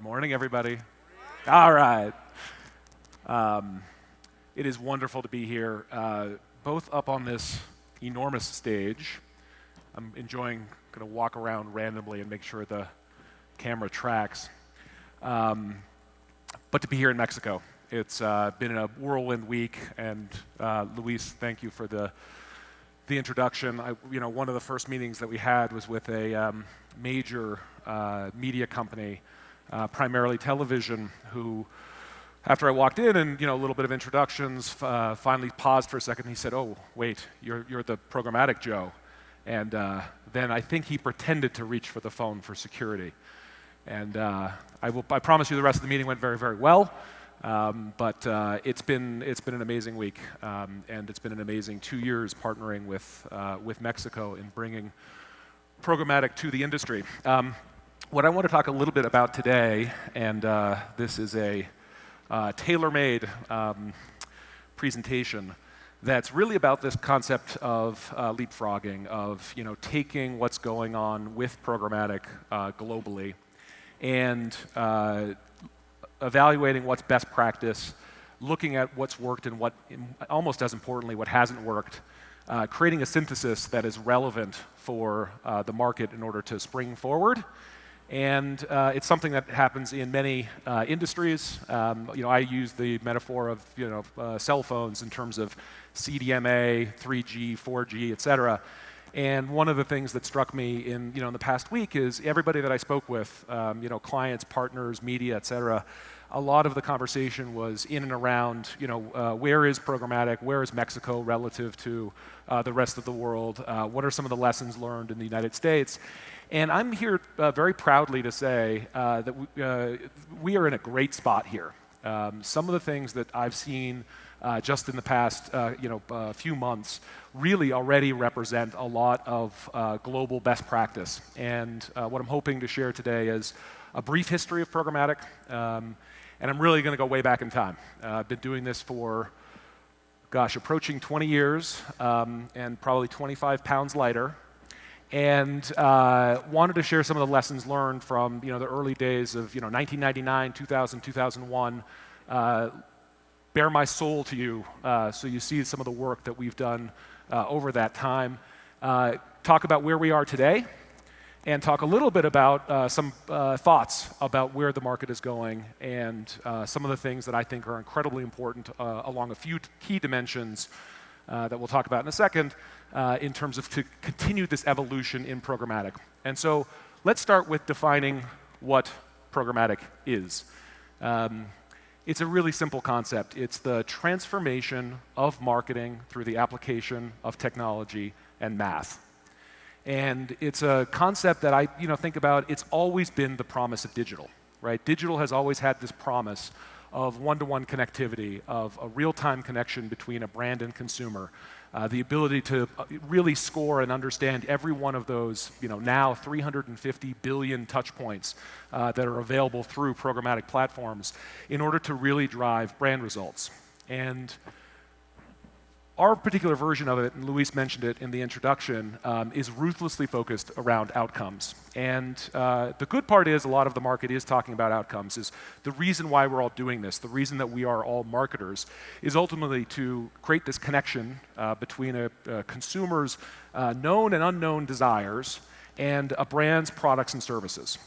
Morning, everybody. All right. It is wonderful to be here, both up on this enormous stage. I'm enjoying going to walk around randomly and make sure the camera tracks. But to be here in Mexico. It's been a whirlwind week, and Luis, thank you for the introduction. One of the first meetings that we had was with a major media company, primarily television, who, after I walked in and a little bit of introductions, finally paused for a second. He said, "Oh, wait, you're the Programmatic Joe," and then I think he pretended to reach for the phone for security. And I promise you, the rest of the meeting went very, very well. But it's been an amazing week, and it's been an amazing 2 years partnering with Mexico in bringing programmatic to the industry. What I want to talk a little bit about today, and this is a tailor-made presentation that's really about this concept of leapfrogging, of taking what's going on with programmatic globally and evaluating what's best practice, looking at what's worked and what, almost as importantly, what hasn't worked, creating a synthesis that is relevant for the market in order to spring forward. And it's something that happens in many industries. I use the metaphor of cell phones in terms of CDMA, 3G, 4G, et cetera. And one of the things that struck me in the past week is everybody that I spoke with, clients, partners, media, et cetera, a lot of the conversation was in and around, where is programmatic, where is Mexico relative to the rest of the world, what are some of the lessons learned in the United States. And I'm here very proudly to say that we are in a great spot here. Some of the things that I've seen just in the past few months really already represent a lot of global best practice. And what I'm hoping to share today is a brief history of programmatic. And I'm really going to go way back in time. I've been doing this for, approaching 20 years and probably 25 pounds lighter. And wanted to share some of the lessons learned from the early days of 1999, 2000, 2001. Bare my soul to you, so you see some of the work that we've done over that time. Talk about where we are today, and talk a little bit about some thoughts about where the market is going, and some of the things that I think are incredibly important along a few key dimensions that we'll talk about in a second, in terms of to continue this evolution in programmatic. And so let's start with defining what programmatic is. It's a really simple concept. It's the transformation of marketing through the application of technology and math. And it's a concept that I think about. It's always been the promise of digital, right? Digital has always had this promise of one-to-one connectivity, of a real-time connection between a brand and consumer, the ability to really score and understand every one of those, now 350 billion touch points that are available through programmatic platforms in order to really drive brand results. And our particular version of it, and Luis mentioned it in the introduction, is ruthlessly focused around outcomes. And the good part is a lot of the market is talking about outcomes. Is the reason why we're all doing this, the reason that we are all marketers, is ultimately to create this connection between a consumer's known and unknown desires and a brand's products and services.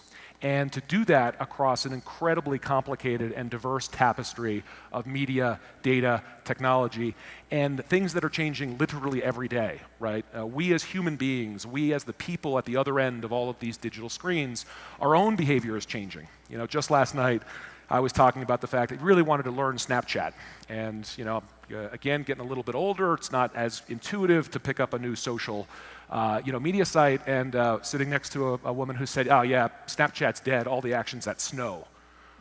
And to do that across an incredibly complicated and diverse tapestry of media, data, technology, and things that are changing literally every day, right? We as human beings, we as the people at the other end of all of these digital screens, our own behavior is changing. Just last night, I was talking about the fact that I really wanted to learn Snapchat. And, again, getting a little bit older, it's not as intuitive to pick up a new social media site, and sitting next to a woman who said, "Oh yeah, Snapchat's dead, all the action's at snow."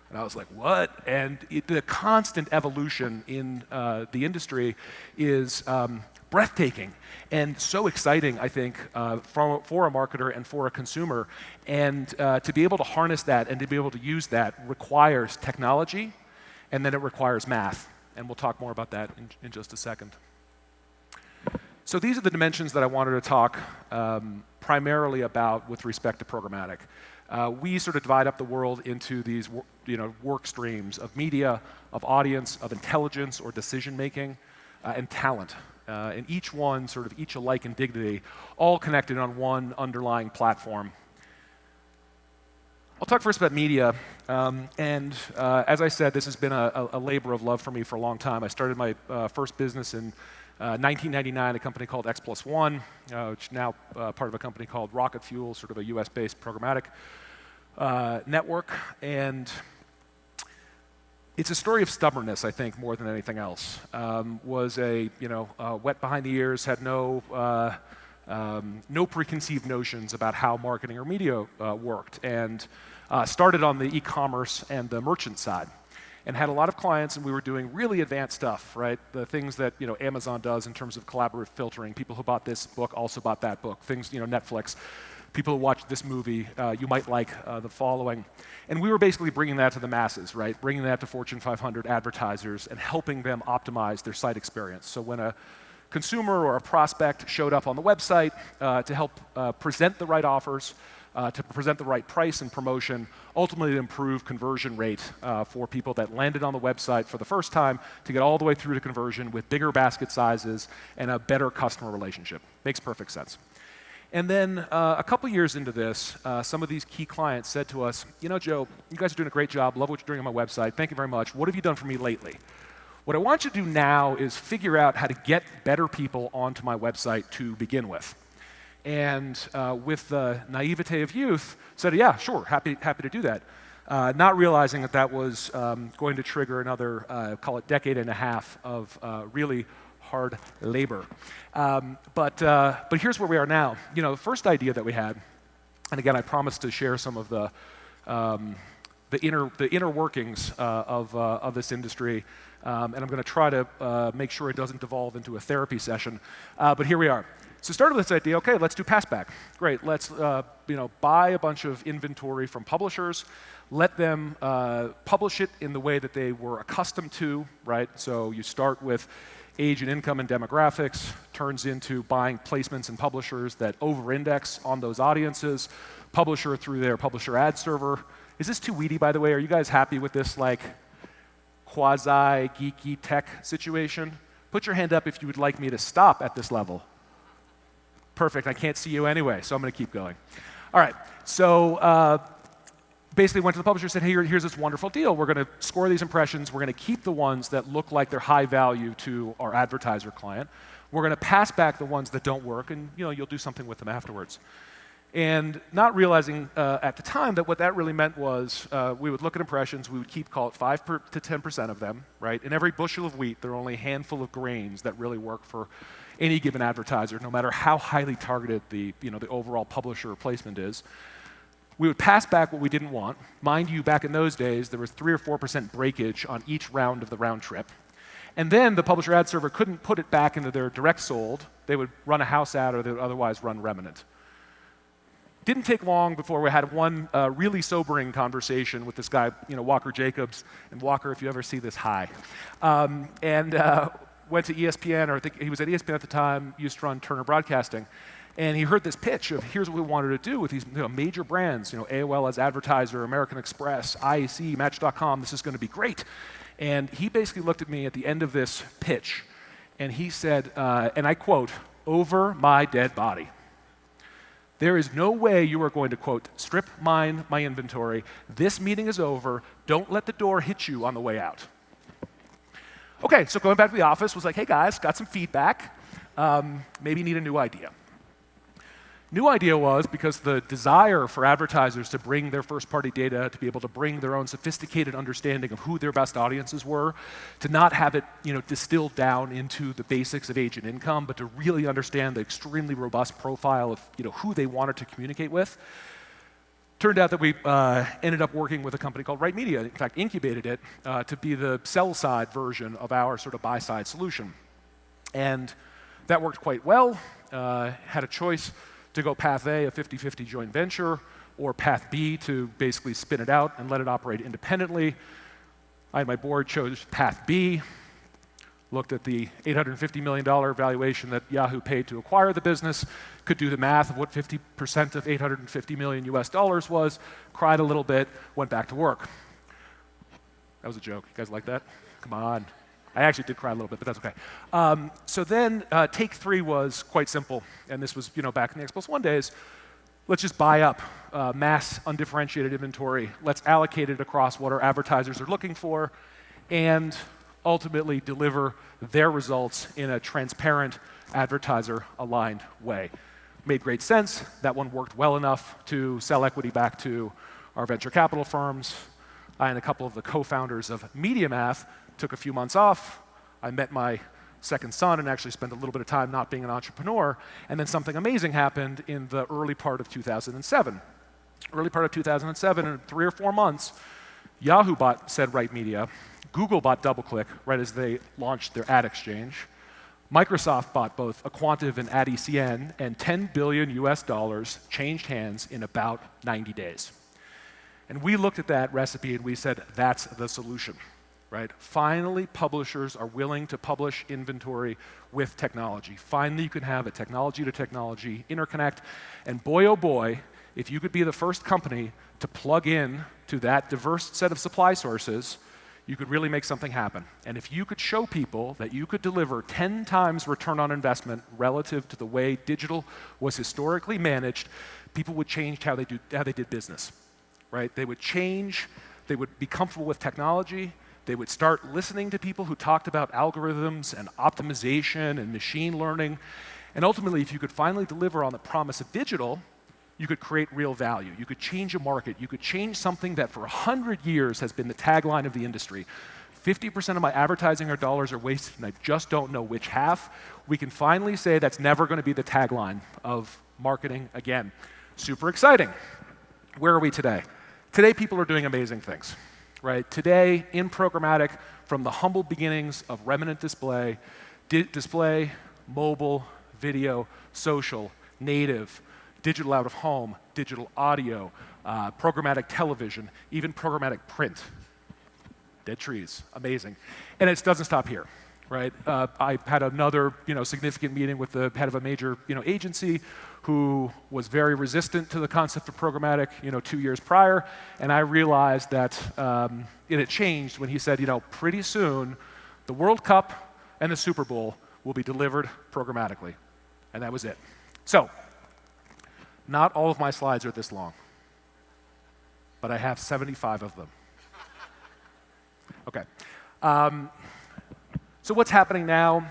And I was like, what? And the constant evolution in the industry is breathtaking and so exciting, I think, for a marketer and for a consumer. And to be able to harness that and to be able to use that requires technology, and then it requires math. And we'll talk more about that in just a second. So these are the dimensions that I wanted to talk primarily about with respect to programmatic. We sort of divide up the world into these work streams of media, of audience, of intelligence or decision making, and talent. And each one sort of each alike in dignity, all connected on one underlying platform. I'll talk first about media, as I said, this has been a labor of love for me for a long time. I started my first business in 1999, a company called X+1, which is now part of a company called Rocket Fuel, sort of a US-based programmatic network. And it's a story of stubbornness, I think, more than anything else. Was wet behind the ears, had no preconceived notions about how marketing or media worked, and started on the e-commerce and the merchant side, and had a lot of clients, and we were doing really advanced stuff, right? The things that Amazon does in terms of collaborative filtering. People who bought this book also bought that book. Things, Netflix. People who watched this movie, you might like the following. And we were basically bringing that to the masses, right? Bringing that to Fortune 500 advertisers and helping them optimize their site experience. So when a consumer or a prospect showed up on the website to help present the right offers, to present the right price and promotion, ultimately to improve conversion rate for people that landed on the website for the first time, to get all the way through to conversion with bigger basket sizes and a better customer relationship. Makes perfect sense. And then a couple years into this, some of these key clients said to us, Joe, you guys are doing a great job, love what you're doing on my website, thank you very much. What have you done for me lately? What I want you to do now is figure out how to get better people onto my website to begin with. And with the naivete of youth, said, yeah, sure, happy to do that. Not realizing that was going to trigger another, call it decade and a half of really hard labor. But here's where we are now. The first idea that we had, and again, I promised to share some of the inner workings of this industry, and I'm going to try to make sure it doesn't devolve into a therapy session. But here we are. So started with this idea, okay, let's do passback. Great, let's buy a bunch of inventory from publishers, let them publish it in the way that they were accustomed to, right? So you start with age and income and demographics, turns into buying placements and publishers that over-index on those audiences, publisher through their publisher ad server. Is this too weedy, by the way? Are you guys happy with this quasi-geeky tech situation? Put your hand up if you would like me to stop at this level. Perfect, I can't see you anyway, so I'm going to keep going. All right, so basically went to the publisher and said, hey, here's this wonderful deal. We're going to score these impressions. We're going to keep the ones that look like they're high value to our advertiser client. We're going to pass back the ones that don't work, and you'll do something with them afterwards. And not realizing at the time that what that really meant was we would look at impressions, we would keep, call it 5 to 10% of them, right? In every bushel of wheat, there are only a handful of grains that really work for any given advertiser, no matter how highly targeted the overall publisher placement is. We would pass back what we didn't want. Mind you, back in those days, there was 3 or 4% breakage on each round of the round trip. And then the publisher ad server couldn't put it back into their direct sold. They would run a house ad, or they would otherwise run remnant. Didn't take long before we had one really sobering conversation with this guy, Walker Jacobs. And Walker, if you ever see this, hi. Went to ESPN, or I think he was at ESPN at the time, used to run Turner Broadcasting. And he heard this pitch of here's what we wanted to do with these major brands, AOL as advertiser, American Express, IEC, Match.com, this is going to be great. And he basically looked at me at the end of this pitch, and he said, and I quote, "Over my dead body. There is no way you are going to, quote, strip mine my inventory. This meeting is over. Don't let the door hit you on the way out." Okay, so going back to the office, was like, hey guys, got some feedback. Maybe need a new idea. New idea was because the desire for advertisers to bring their first-party data, to be able to bring their own sophisticated understanding of who their best audiences were, to not have it distilled down into the basics of age and income, but to really understand the extremely robust profile of who they wanted to communicate with. Turned out that we ended up working with a company called Right Media, in fact incubated it to be the sell-side version of our sort of buy-side solution. And that worked quite well. Had a choice to go path A, a 50-50 joint venture, or path B, to basically spin it out and let it operate independently. I and my board chose path B. looked at the $850 million valuation that Yahoo paid to acquire the business, could do the math of what 50% of $850 million US dollars was, cried a little bit, went back to work. That was a joke. You guys like that? Come on. I actually did cry a little bit, but that's okay. So then take 3 was quite simple, and this was back in the X plus 1 days. Let's just buy up mass undifferentiated inventory. Let's allocate it across what our advertisers are looking for, and ultimately deliver their results in a transparent, advertiser-aligned way. Made great sense. That one worked well enough to sell equity back to our venture capital firms. I and a couple of the co-founders of MediaMath took a few months off. I met my second son and actually spent a little bit of time not being an entrepreneur. And then something amazing happened in the early part of 2007. Early part of 2007, in 3 or 4 months, Yahoo bought SendRight Media. Google bought Doubleclick right as they launched their ad exchange. Microsoft bought both Aquantive and AdECN, and $10 billion US dollars changed hands in about 90 days. And we looked at that recipe and we said, that's the solution, right? Finally, publishers are willing to publish inventory with technology. Finally, you can have a technology-to-technology interconnect. And boy, oh boy, if you could be the first company to plug in to that diverse set of supply sources, you could really make something happen. And if you could show people that you could deliver 10 times return on investment relative to the way digital was historically managed, people would change how they did business, right? They would change, they would be comfortable with technology, they would start listening to people who talked about algorithms and optimization and machine learning. And ultimately, if you could finally deliver on the promise of digital, you could create real value. You could change a market. You could change something that for 100 years has been the tagline of the industry. 50% of my advertising or dollars are wasted, and I just don't know which half. We can finally say that's never going to be the tagline of marketing again. Super exciting. Where are we today? Today, people are doing amazing things, right? Today, in programmatic, from the humble beginnings of remnant display, mobile, video, social, native, digital out of home, digital audio, programmatic television, even programmatic print. Dead trees, amazing. And it doesn't stop here, right? I had another significant meeting with the head of a major agency who was very resistant to the concept of programmatic 2 years prior, and I realized that it had changed when he said, pretty soon the World Cup and the Super Bowl will be delivered programmatically. And that was it. So, not all of my slides are this long, but I have 75 of them. Okay. So what's happening now?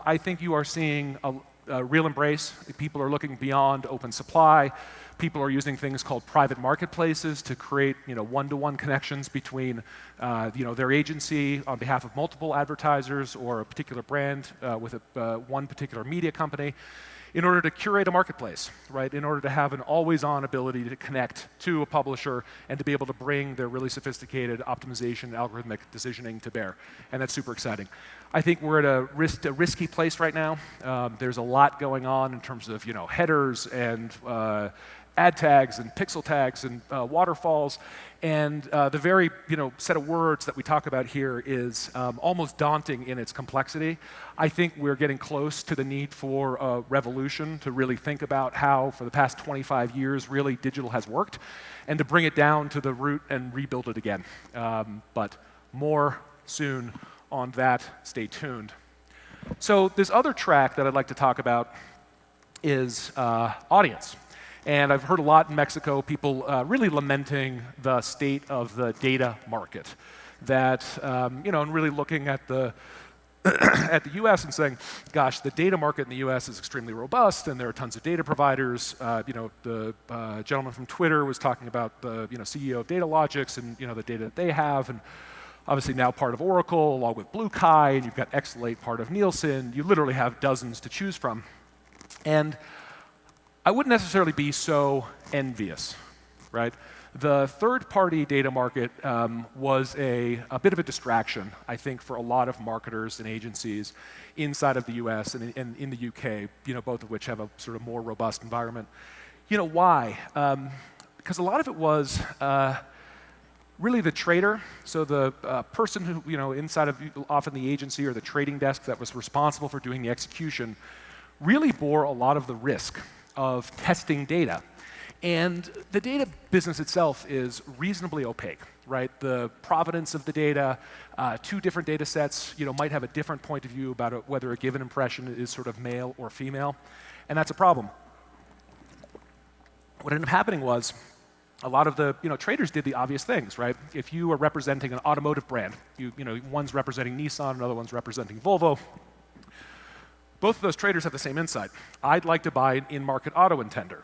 I think you are seeing a real embrace. People are looking beyond open supply. People are using things called private marketplaces to create one-to-one connections between their agency on behalf of multiple advertisers or a particular brand with one particular media company, in order to curate a marketplace, right? In order to have an always-on ability to connect to a publisher and to be able to bring their really sophisticated optimization, algorithmic decisioning to bear. And that's super exciting. I think we're at a risky place right now. There's a lot going on in terms of headers and ad tags and pixel tags and waterfalls. And the very set of words that we talk about here is almost daunting in its complexity. I think we're getting close to the need for a revolution to really think about how, for the past 25 years, really digital has worked, and to bring it down to the root and rebuild it again. But more soon on that. Stay tuned. So this other track that I'd like to talk about is audience. And I've heard a lot in Mexico, people really lamenting the state of the data market. That, and really looking at the at the US and saying, gosh, the data market in the US is extremely robust, and there are tons of data providers. The gentleman from Twitter was talking about the CEO of Datalogix and the data that they have, and obviously now part of Oracle, along with Blue Kai, and you've got Xlate, part of Nielsen. You literally have dozens to choose from. And I wouldn't necessarily be so envious, right? The third-party data market was a bit of a distraction, I think, for a lot of marketers and agencies inside of the US and in the UK, both of which have a sort of more robust environment. Why? Because a lot of it was really the trader, so the person who, inside of often the agency or the trading desk that was responsible for doing the execution, really bore a lot of the risk of testing data. And the data business itself is reasonably opaque, right? The provenance of the data, two different data sets, might have a different point of view about whether a given impression is sort of male or female, and that's a problem. What ended up happening was a lot of the traders did the obvious things, right? If you are representing an automotive brand, one's representing Nissan, another one's representing Volvo. Both of those traders have the same insight. I'd like to buy an in-market auto intender.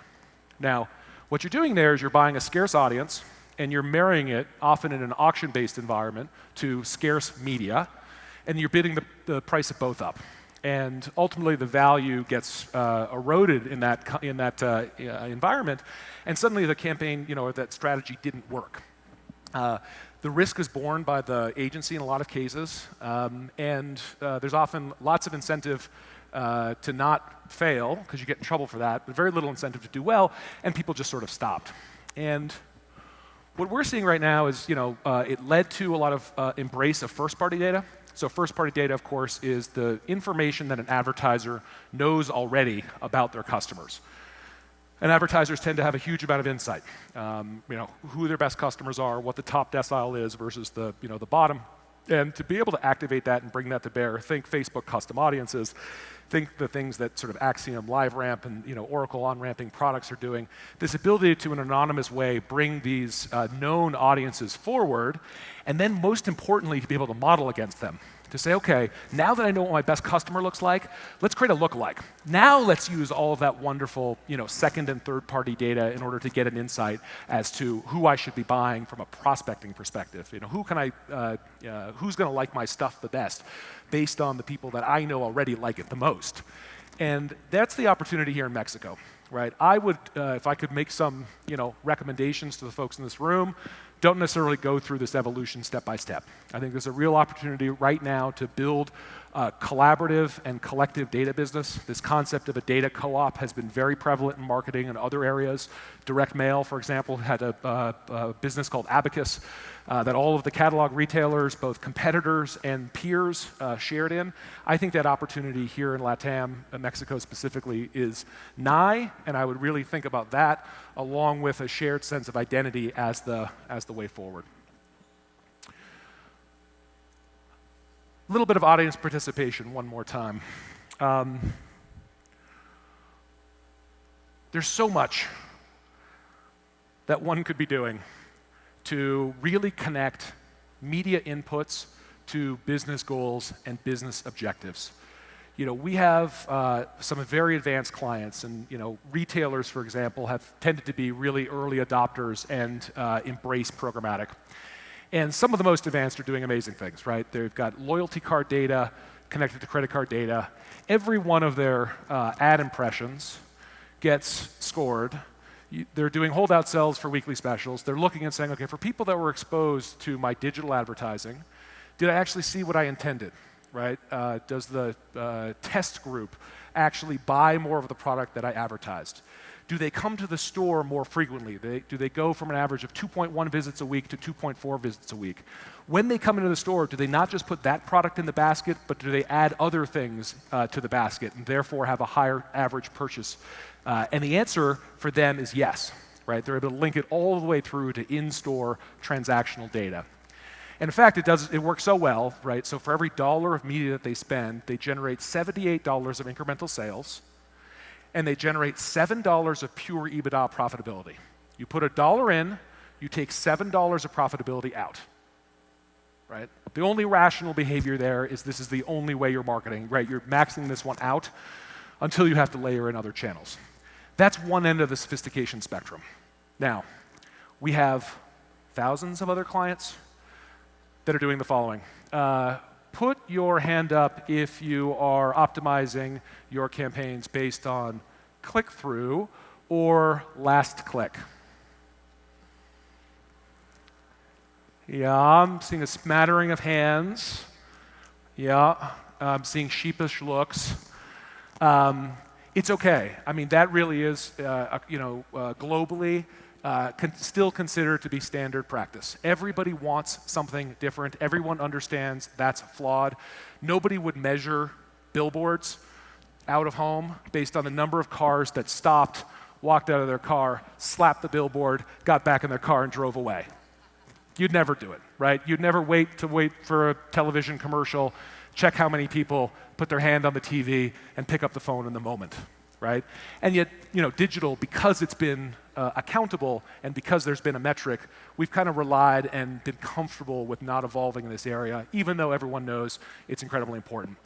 Now, what you're doing there is you're buying a scarce audience, and you're marrying it, often in an auction-based environment, to scarce media, and you're bidding the price of both up. And ultimately, the value gets eroded in that environment, and suddenly the campaign, or that strategy didn't work. The risk is borne by the agency in a lot of cases, and there's often lots of incentive to not fail, because you get in trouble for that, but very little incentive to do well, and people just sort of stopped. And what we're seeing right now is, it led to a lot of embrace of first-party data. So first-party data, of course, is the information that an advertiser knows already about their customers. And advertisers tend to have a huge amount of insight, who their best customers are, what the top decile is versus the bottom. And to be able to activate that and bring that to bear, think Facebook custom audiences, think the things that sort of Acxiom LiveRamp and Oracle on-ramping products are doing. This ability to, in an anonymous way, bring these known audiences forward, and then most importantly, to be able to model against them. To say, okay, now that I know what my best customer looks like, let's create a lookalike. Now let's use all of that wonderful, second and third-party data in order to get an insight as to who I should be buying from a prospecting perspective. Who's going to like my stuff the best, based on the people that I know already like it the most. And that's the opportunity here in Mexico, right? I would, if I could make some, recommendations to the folks in this room, don't necessarily go through this evolution step by step. I think there's a real opportunity right now to build a collaborative and collective data business. This concept of a data co-op has been very prevalent in marketing and other areas. Direct mail, for example, had a business called Abacus that all of the catalog retailers, both competitors and peers, shared in. I think that opportunity here in LATAM, Mexico specifically, is nigh, and I would really think about that along with a shared sense of identity as the way forward. A little bit of audience participation one more time. There's so much that one could be doing to really connect media inputs to business goals and business objectives. We have some very advanced clients, and retailers, for example, have tended to be really early adopters and embrace programmatic. And some of the most advanced are doing amazing things, right? They've got loyalty card data connected to credit card data. Every one of their ad impressions gets scored. They're doing holdout sales for weekly specials. They're looking and saying, okay, for people that were exposed to my digital advertising, did I actually see what I intended, right? Does the test group actually buy more of the product that I advertised? Do they come to the store more frequently? Do they go from an average of 2.1 visits a week to 2.4 visits a week? When they come into the store, do they not just put that product in the basket, but do they add other things to the basket and therefore have a higher average purchase? And the answer for them is yes, right? They're able to link it all the way through to in-store transactional data. And in fact, it works so well, right? So for every dollar of media that they spend, they generate $78 of incremental sales, and they generate $7 of pure EBITDA profitability. You put $1 in, you take $7 of profitability out, right? The only rational behavior there is this is the only way you're marketing, right? You're maxing this one out until you have to layer in other channels. That's one end of the sophistication spectrum. Now, we have thousands of other clients that are doing the following. Put your hand up if you are optimizing your campaigns based on click-through or last click. Yeah, I'm seeing a smattering of hands. Yeah, I'm seeing sheepish looks. It's okay. I mean, that really is, globally, still considered to be standard practice. Everybody wants something different. Everyone understands that's flawed. Nobody would measure billboards out of home based on the number of cars that stopped, walked out of their car, slapped the billboard, got back in their car, and drove away. You'd never do it, right? You'd never wait for a television commercial, check how many people put their hand on the TV, and pick up the phone in the moment, right? And yet, digital, because it's been accountable and because there's been a metric, we've kind of relied and been comfortable with not evolving in this area, even though everyone knows it's incredibly important.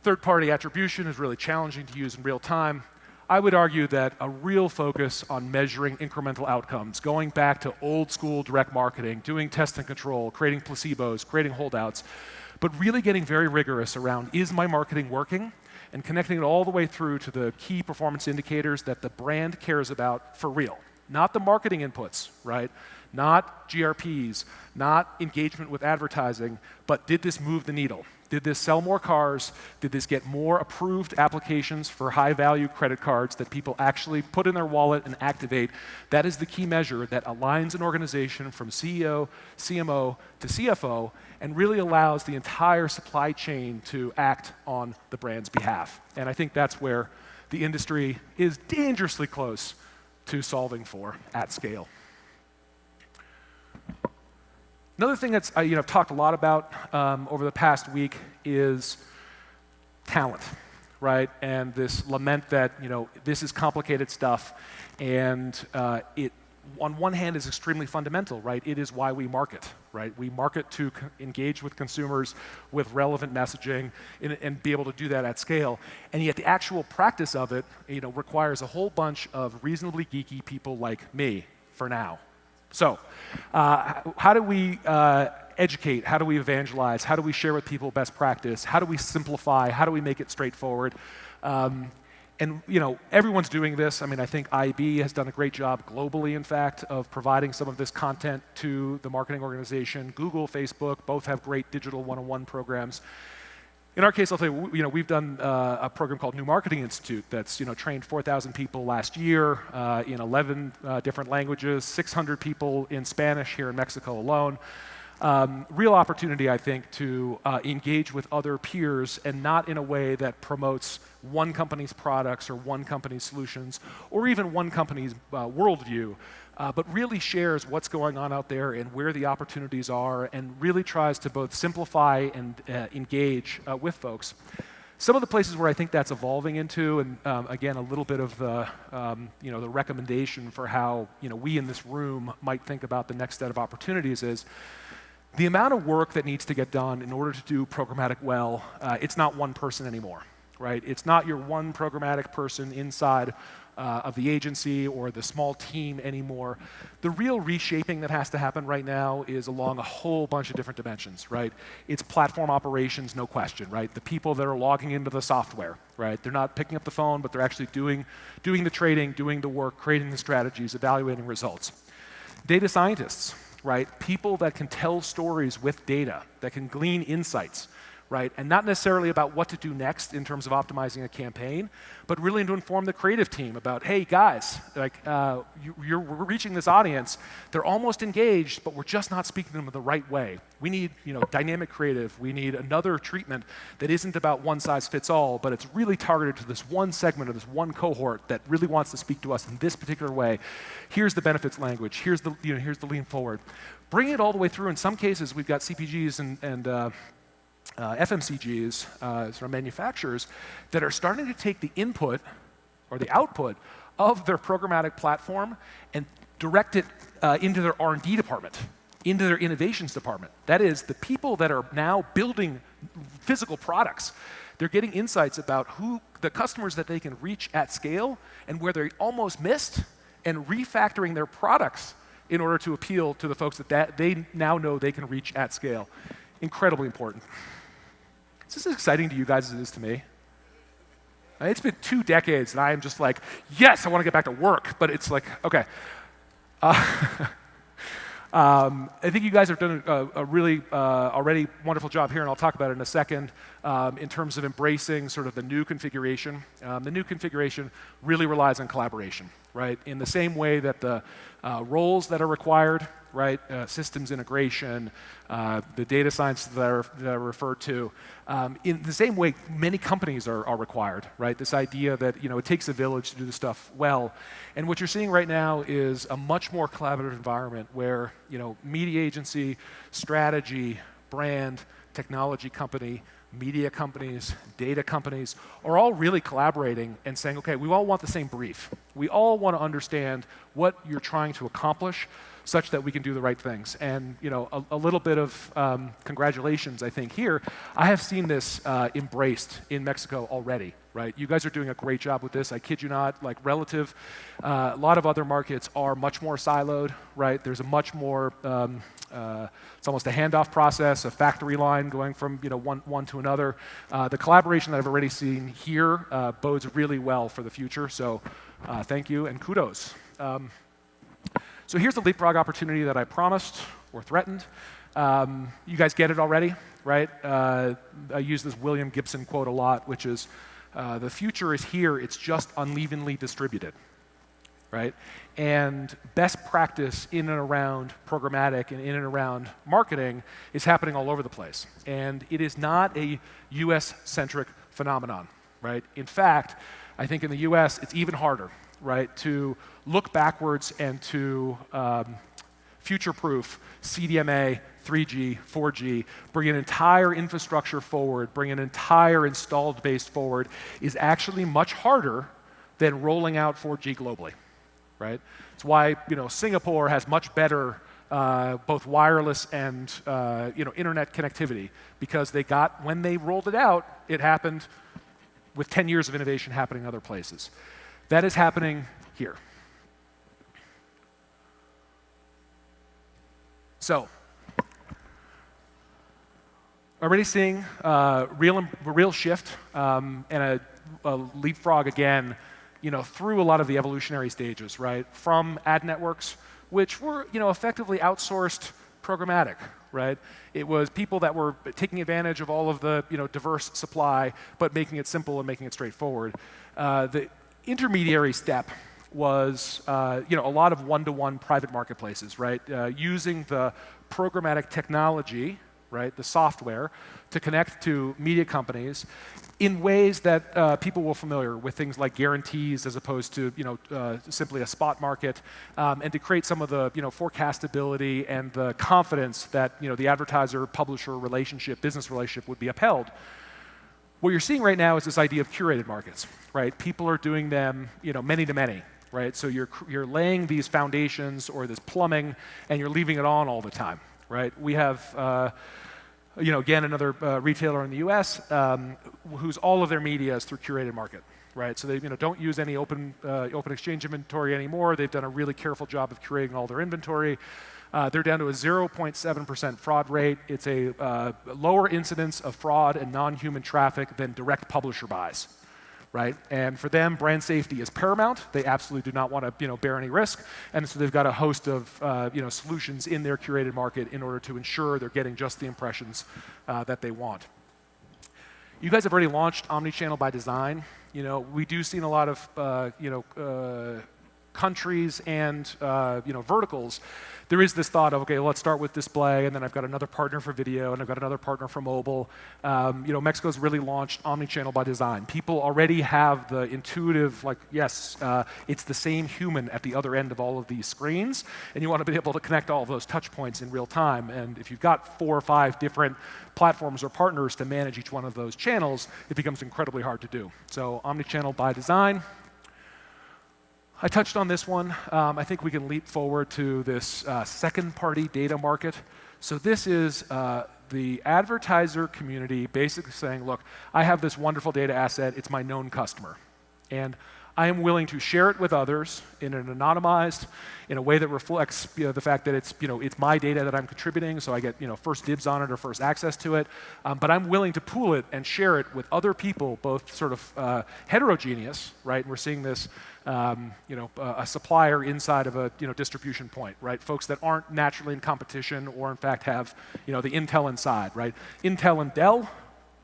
Third-party attribution is really challenging to use in real time. I would argue that a real focus on measuring incremental outcomes, going back to old school direct marketing, doing test and control, creating placebos, creating holdouts, but really getting very rigorous around, is my marketing working? And connecting it all the way through to the key performance indicators that the brand cares about for real. Not the marketing inputs, right? Not GRPs, not engagement with advertising, but did this move the needle? Did this sell more cars? Did this get more approved applications for high-value credit cards that people actually put in their wallet and activate? That is the key measure that aligns an organization from CEO, CMO to CFO and really allows the entire supply chain to act on the brand's behalf. And I think that's where the industry is dangerously close to solving for at scale. Another thing that's I've talked a lot about over the past week is talent, right? And this lament that this is complicated stuff, and it on one hand is extremely fundamental, right? It is why we market, right? We market to engage with consumers with relevant messaging and be able to do that at scale. And yet the actual practice of it, requires a whole bunch of reasonably geeky people like me for now. So, how do we educate? How do we evangelize? How do we share with people best practice? How do we simplify? How do we make it straightforward? And everyone's doing this. I mean, I think IAB has done a great job globally, in fact, of providing some of this content to the marketing organization. Google, Facebook, both have great digital one-on-one programs. In our case, I'll tell you, we've done a program called New Marketing Institute that's trained 4,000 people last year in 11 different languages, 600 people in Spanish here in Mexico alone. Real opportunity, I think, to engage with other peers and not in a way that promotes one company's products or one company's solutions or even one company's worldview, but really shares what's going on out there and where the opportunities are and really tries to both simplify and engage with folks. Some of the places where I think that's evolving into, and again, a little bit of the, the recommendation for how we in this room might think about the next set of opportunities is the amount of work that needs to get done in order to do programmatic well. It's not one person anymore, right? It's not your one programmatic person inside of the agency or the small team anymore. The real reshaping that has to happen right now is along a whole bunch of different dimensions, right? It's platform operations, no question, right? The people that are logging into the software, right? They're not picking up the phone, but they're actually doing the trading, doing the work, creating the strategies, evaluating results. Data scientists, right? People that can tell stories with data, that can glean insights, right? And not necessarily about what to do next in terms of optimizing a campaign, but really to inform the creative team about, hey guys, we're reaching this audience, they're almost engaged, but we're just not speaking to them the right way. We need dynamic creative. We need another treatment that isn't about one size fits all, but it's really targeted to this one segment of this one cohort that really wants to speak to us in this particular way. Here's the benefits language. Here's the here's the lean forward. Bring it all the way through. In some cases, we've got CPGs and FMCGs, sort of manufacturers, that are starting to take the input or the output of their programmatic platform and direct it into their R&D department, into their innovations department. That is, the people that are now building physical products. They're getting insights about who the customers that they can reach at scale and where they almost missed, and refactoring their products in order to appeal to the folks that they now know they can reach at scale. Incredibly important. Is this as exciting to you guys as it is to me? It's been 2 decades, and I am just like, yes, I want to get back to work. But it's like, okay. I think you guys have done a really already wonderful job here, and I'll talk about it in a second, in terms of embracing sort of the new configuration. The new configuration really relies on collaboration, right? In the same way that the roles that are required, right, systems integration, the data science that are referred to, in the same way many companies are required, right? This idea that it takes a village to do this stuff well. And what you're seeing right now is a much more collaborative environment where media agency, strategy, brand, technology company, media companies, data companies are all really collaborating and saying, okay, we all want the same brief. We all want to understand what you're trying to accomplish such that we can do the right things. And a little bit of congratulations, I think, here. I have seen this embraced in Mexico already, right? You guys are doing a great job with this. I kid you not, like relative, a lot of other markets are much more siloed, right? There's a much more, it's almost a handoff process, a factory line going from one to another. The collaboration that I've already seen here bodes really well for the future. So thank you and kudos. So here's the leapfrog opportunity that I promised or threatened. You guys get it already, right? I use this William Gibson quote a lot, which is, the future is here, it's just unevenly distributed, right? And best practice in and around programmatic and in and around marketing is happening all over the place. And it is not a US-centric phenomenon, right? In fact, I think in the US, it's even harder, right, to look backwards and to future-proof CDMA, 3G, 4G, bring an entire infrastructure forward, bring an entire installed base forward is actually much harder than rolling out 4G globally, right? It's why Singapore has much better both wireless and internet connectivity, because when they rolled it out, it happened with 10 years of innovation happening in other places. That is happening here. So, already seeing real shift and a leapfrog again, through a lot of the evolutionary stages, right? From ad networks, which were, effectively outsourced programmatic, right? It was people that were taking advantage of all of the, diverse supply, but making it simple and making it straightforward. The intermediary step was a lot of one-to-one private marketplaces, right? Using the programmatic technology, right, the software, to connect to media companies in ways that people were familiar with, things like guarantees as opposed to simply a spot market, and to create some of the forecastability and the confidence that the advertiser-publisher relationship, business relationship would be upheld. What you're seeing right now is this idea of curated markets, right? People are doing them, many to many, right? So you're laying these foundations or this plumbing, and you're leaving it on all the time, right? We have, again, another retailer in the U.S. Whose all of their media is through curated market, right? So they, don't use any open exchange inventory anymore. They've done a really careful job of curating all their inventory. They're down to a 0.7% fraud rate. It's a lower incidence of fraud and non-human traffic than direct publisher buys, right? And for them, brand safety is paramount. They absolutely do not want to, bear any risk. And so they've got a host of, solutions in their curated market in order to ensure they're getting just the impressions that they want. You guys have already launched Omnichannel by design. We do see in a lot of, countries and verticals, there is this thought of, okay, let's start with display, and then I've got another partner for video, and I've got another partner for mobile. Mexico's really launched Omnichannel by design. People already have the intuitive, yes, it's the same human at the other end of all of these screens, and you want to be able to connect all of those touch points in real time. And if you've got 4 or 5 different platforms or partners to manage each one of those channels, it becomes incredibly hard to do. So Omnichannel by design. I touched on this one. I think we can leap forward to this second-party data market. So this is the advertiser community basically saying, look, I have this wonderful data asset. It's my known customer. And I am willing to share it with others in an anonymized, in a way that reflects the fact that it's my data that I'm contributing, so I get first dibs on it or first access to it. But I'm willing to pool it and share it with other people, both sort of heterogeneous, right? And we're seeing this, a supplier inside of a distribution point, right? Folks that aren't naturally in competition or in fact have the Intel inside, right? Intel and Dell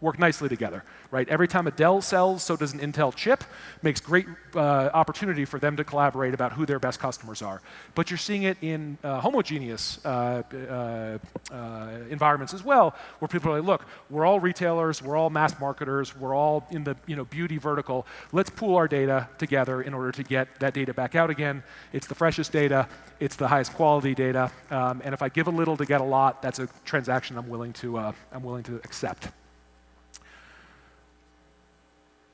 work nicely together, right? Every time a Dell sells, so does an Intel chip. Makes great opportunity for them to collaborate about who their best customers are. But you're seeing it in homogeneous environments as well, where people are like, look, we're all retailers, we're all mass marketers, we're all in the beauty vertical. Let's pool our data together in order to get that data back out again. It's the freshest data, it's the highest quality data, and if I give a little to get a lot, that's a transaction I'm willing to accept.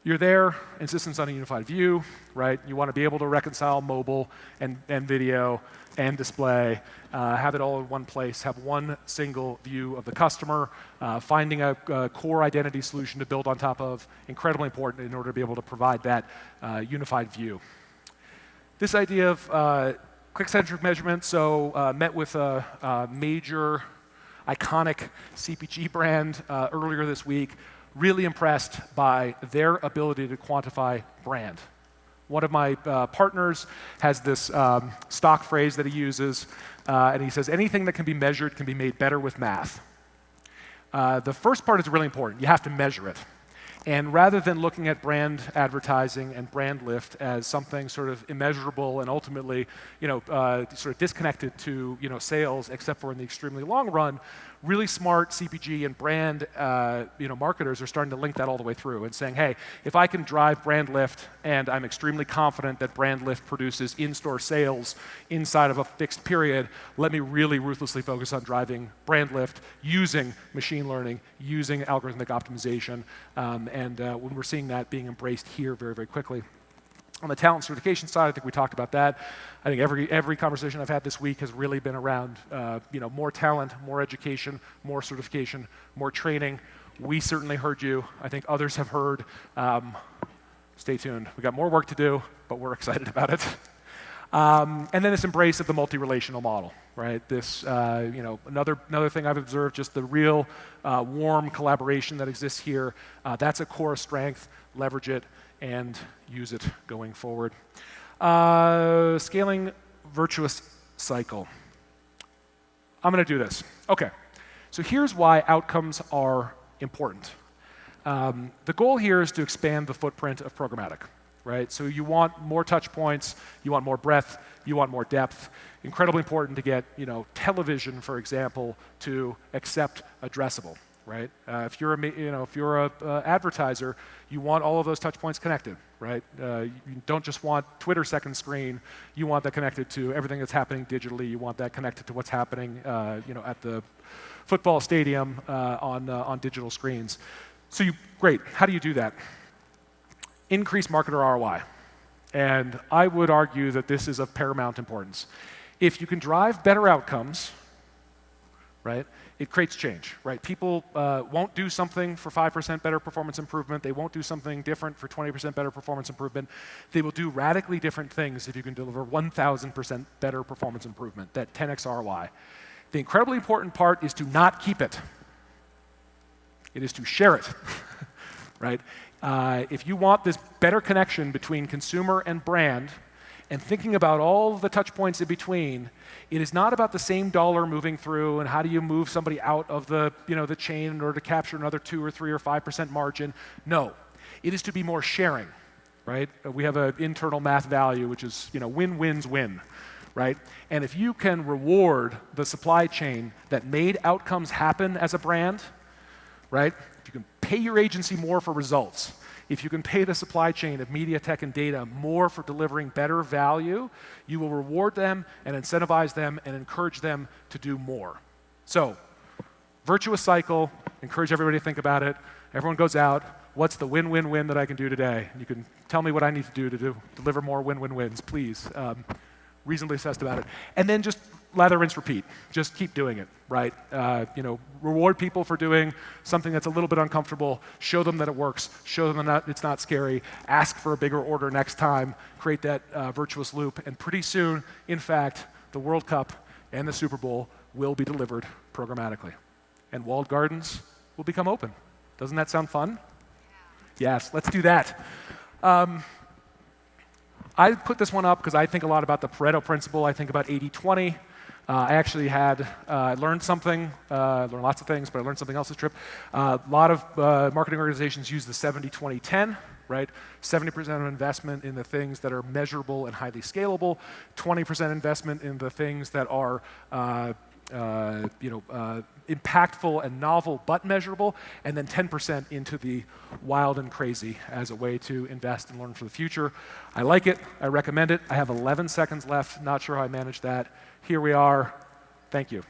You're there, insistence on a unified view, right? You want to be able to reconcile mobile and video and display, have it all in one place, have one single view of the customer, finding a core identity solution to build on top of, incredibly important in order to be able to provide that unified view. This idea of click-centric measurement, so met with a major iconic CPG brand earlier this week. Really impressed by their ability to quantify brand. One of my partners has this stock phrase that he uses, and he says, anything that can be measured can be made better with math. The first part is really important. You have to measure it. And rather than looking at brand advertising and brand lift as something sort of immeasurable and ultimately, sort of disconnected to, sales, except for in the extremely long run, really smart CPG and brand, marketers are starting to link that all the way through and saying, hey, if I can drive brand lift and I'm extremely confident that brand lift produces in-store sales inside of a fixed period, let me really ruthlessly focus on driving brand lift using machine learning, using algorithmic optimization, and when we're seeing that being embraced here very, very quickly. On the talent certification side, I think we talked about that. I think every conversation I've had this week has really been around more talent, more education, more certification, more training. We certainly heard you. I think others have heard. Stay tuned. We've got more work to do, but we're excited about it. And then this embrace of the multi-relational model, right? This, another thing I've observed, just the real warm collaboration that exists here. That's a core strength. Leverage it and use it going forward. Scaling virtuous cycle. I'm going to do this. Okay, so here's why outcomes are important. The goal here is to expand the footprint of programmatic, right? So you want more touch points, you want more breadth, you want more depth. Incredibly important to get, television, for example, to accept addressable. Right? If you're a advertiser, you want all of those touch points connected, right? You don't just want Twitter second screen. You want that connected to everything that's happening digitally. You want that connected to what's happening, at the football stadium on digital screens. So great. How do you do that? Increase marketer ROI, and I would argue that this is of paramount importance. If you can drive better outcomes, right? It creates change, right? People won't do something for 5% better performance improvement. They won't do something different for 20% better performance improvement. They will do radically different things if you can deliver 1,000% better performance improvement, that 10x ROI. The incredibly important part is to not keep it. It is to share it, right? If you want this better connection between consumer and brand, and thinking about all the touch points in between, it is not about the same dollar moving through and how do you move somebody out of the chain in order to capture another 2 or 3 or 5% margin. No, it is to be more sharing, right? We have an internal math value, which is win wins win, right? And if you can reward the supply chain that made outcomes happen as a brand, right? If you can pay your agency more for results, if you can pay the supply chain of media, tech, and data more for delivering better value, you will reward them and incentivize them and encourage them to do more. So, virtuous cycle, encourage everybody to think about it. Everyone goes out, what's the win-win-win that I can do today? You can tell me what I need to do deliver more win-win-wins, please. Reasonably assessed about it. And then just lather, rinse, repeat. Just keep doing it, right? Reward people for doing something that's a little bit uncomfortable. Show them that it works. Show them that it's not scary. Ask for a bigger order next time. Create that virtuous loop. And pretty soon, in fact, the World Cup and the Super Bowl will be delivered programmatically. And walled gardens will become open. Doesn't that sound fun? Yes, let's do that. I put this one up because I think a lot about the Pareto principle. I think about 80-20. I actually learned something, learned lots of things, but I learned something else this trip. A lot of marketing organizations use the 70-20-10, right? 70% of investment in the things that are measurable and highly scalable, 20% investment in the things that are impactful and novel but measurable, and then 10% into the wild and crazy as a way to invest and learn for the future. I like it. I recommend it. I have 11 seconds left. Not sure how I managed that. Here we are. Thank you.